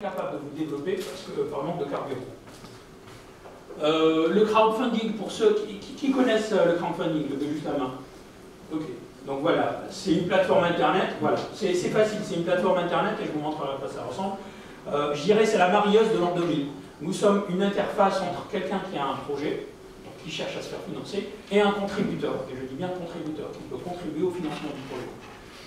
Capable de vous développer parce que par manque de carburant. Le crowdfunding, pour ceux qui connaissent le crowdfunding, levez juste la main. Ok, donc voilà, c'est une plateforme internet, voilà, c'est facile, c'est une plateforme internet et je vous montrerai à quoi ça ressemble. Je dirais c'est la marieuse de l'an 2000. Nous sommes une interface entre quelqu'un qui a un projet, qui cherche à se faire financer, et un contributeur, et je dis bien contributeur, qui peut contribuer au financement du projet.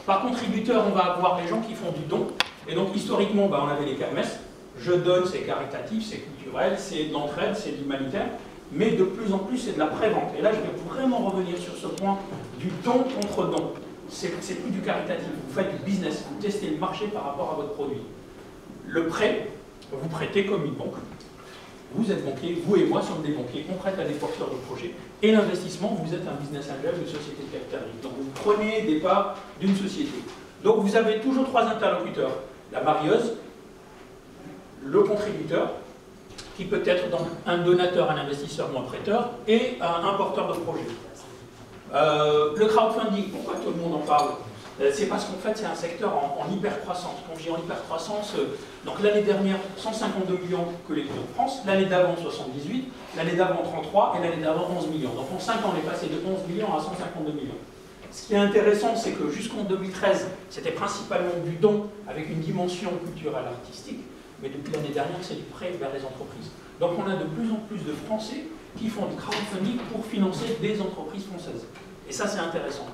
Par contributeur, on va avoir les gens qui font du don. Et donc, historiquement, on avait les kermesses. Je donne, c'est caritatif, c'est culturel, c'est de l'entraide, c'est de l'humanitaire. Mais de plus en plus, c'est de la prévente. Et là, je vais vraiment revenir sur ce point du don contre don. C'est plus du caritatif. Vous faites du business, vous testez le marché par rapport à votre produit. Le prêt, vous prêtez comme une banque. Vous êtes banquier, vous et moi sommes des banquiers, on prête à des porteurs de projets. Et l'investissement, vous êtes un business angel d'une société de capital risque. Donc, vous prenez des parts d'une société. Donc, vous avez toujours trois interlocuteurs. La marieuse, le contributeur, qui peut être donc un donateur, un investisseur ou un prêteur, et un porteur de projet. Le crowdfunding, pourquoi tout le monde en parle? C'est parce qu'en fait c'est un secteur en hyper-croissance. Quand je dis en hyper-croissance, donc l'année dernière 152 millions collectés en France, l'année d'avant 78, l'année d'avant 33 et l'année d'avant 11 millions. Donc en 5 ans on est passé de 11 millions à 152 millions. Ce qui est intéressant, c'est que jusqu'en 2013, c'était principalement du don avec une dimension culturelle artistique, mais depuis l'année dernière, c'est du prêt vers les entreprises. Donc on a de plus en plus de Français qui font du crowdfunding pour financer des entreprises françaises. Et ça, c'est intéressant.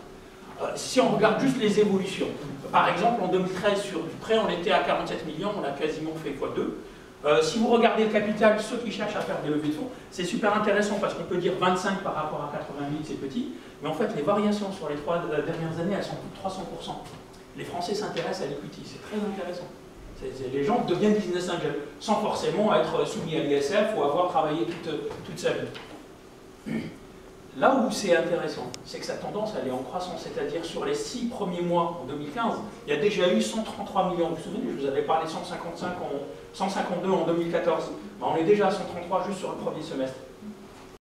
Si on regarde juste les évolutions, par exemple, en 2013, sur du prêt, on était à 47 millions, on a quasiment fait x2. Si vous regardez le capital, ceux qui cherchent à faire des levées de fonds, c'est super intéressant parce qu'on peut dire 25 par rapport à 80 000, c'est petit. Mais en fait, les variations sur les 3 dernières années, elles sont plus de 300%. Les Français s'intéressent à l'equity, c'est très intéressant. Les gens deviennent business angels, sans forcément être soumis à l'ISF ou avoir travaillé toute sa vie. Là où c'est intéressant, c'est que sa tendance elle est en croissance, c'est-à-dire sur les 6 premiers mois en 2015, il y a déjà eu 133 millions. Vous vous souvenez, je vous avais parlé de 152 en 2014. On est déjà à 133 juste sur le premier semestre.